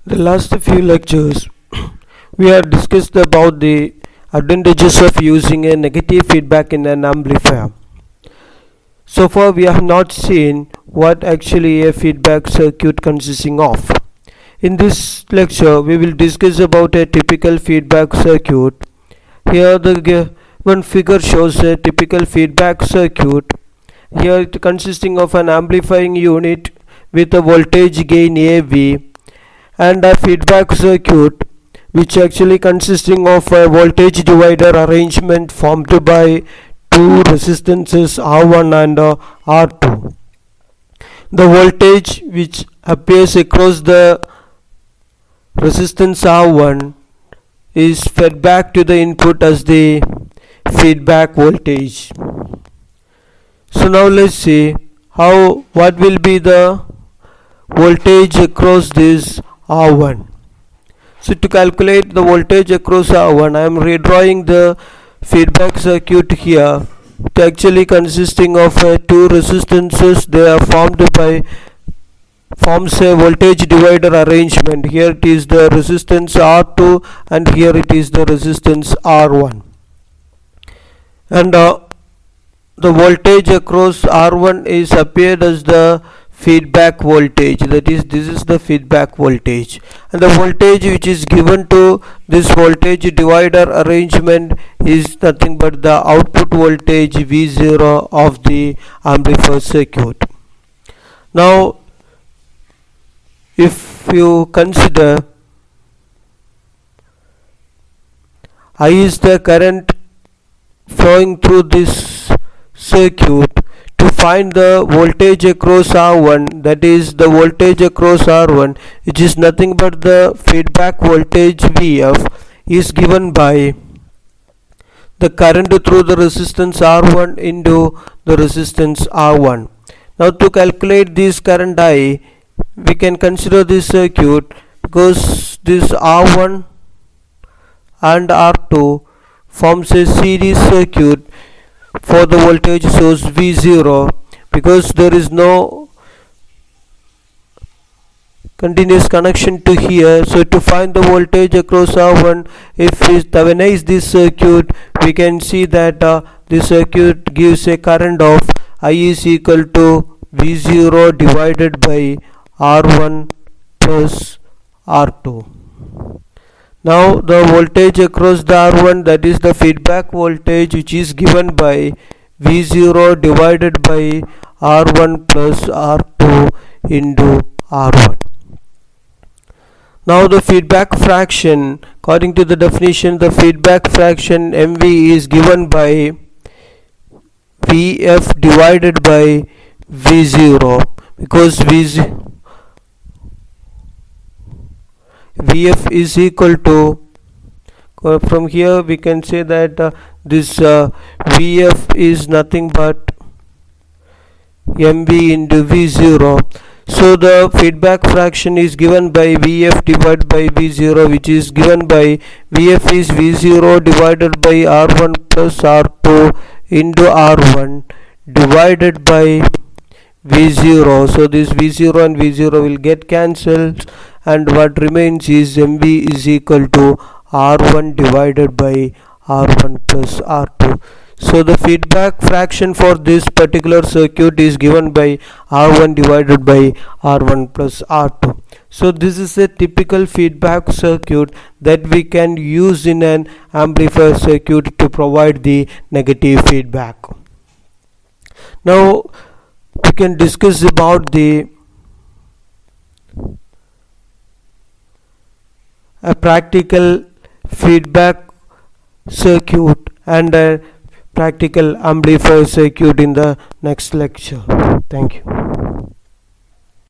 The last few lectures we have discussed about the advantages of using a negative feedback in an amplifier. So far we have not seen what actually a feedback circuit consisting of. In this lecture we will discuss about a typical feedback circuit. Here the given figure shows a typical feedback circuit. Here it consisting of an amplifying unit with a voltage gain AV and a feedback circuit which actually consisting of a voltage divider arrangement formed by two resistances R1 and R2. The voltage which appears across the resistance R1 is fed back to the input as the feedback voltage. So now let's see what will be the voltage across this R1. So to calculate the voltage across R1, I am redrawing the feedback circuit here. It actually consisting of two resistances. They are forms a voltage divider arrangement. Here it is the resistance R2 and here it is the resistance R1. And the voltage across R1 is appeared as the feedback voltage, that is, this is the feedback voltage, and the voltage which is given to this voltage divider arrangement is nothing but the output voltage V0 of the amplifier circuit. Now if you consider I is the current flowing through this circuit, to find the voltage across R1, that is the voltage across R1, which is nothing but the feedback voltage Vf, is given by the current through the resistance R1 into the resistance R1. Now to calculate this current I, we can consider this circuit because this R1 and R2 forms a series circuit for the voltage source V0, because there is no continuous connection to here. So to find the voltage across R1, if we stabilize this circuit, we can see that this circuit gives a current of I is equal to V0 divided by R1 plus R2. Now the voltage across the R1, that is the feedback voltage, which is given by V0 divided by R1 plus R2 into R1. Now the feedback fraction, according to the definition, the feedback fraction MV is given by Vf divided by V0, because Vf is equal to, from here we can say that this Vf is nothing but MV into V0. So the feedback fraction is given by Vf divided by V0, which is given by Vf is V0 divided by R1 plus R2 into R1 divided by V0. So this V0 and V0 will get cancelled, and what remains is MV is equal to R1 divided by R1 plus R2. So the feedback fraction for this particular circuit is given by R1 divided by R1 plus R2. So this is a typical feedback circuit that we can use in an amplifier circuit to provide the negative feedback. Now we can discuss about a practical feedback circuit and a practical amplifier circuit in the next lecture. Thank you.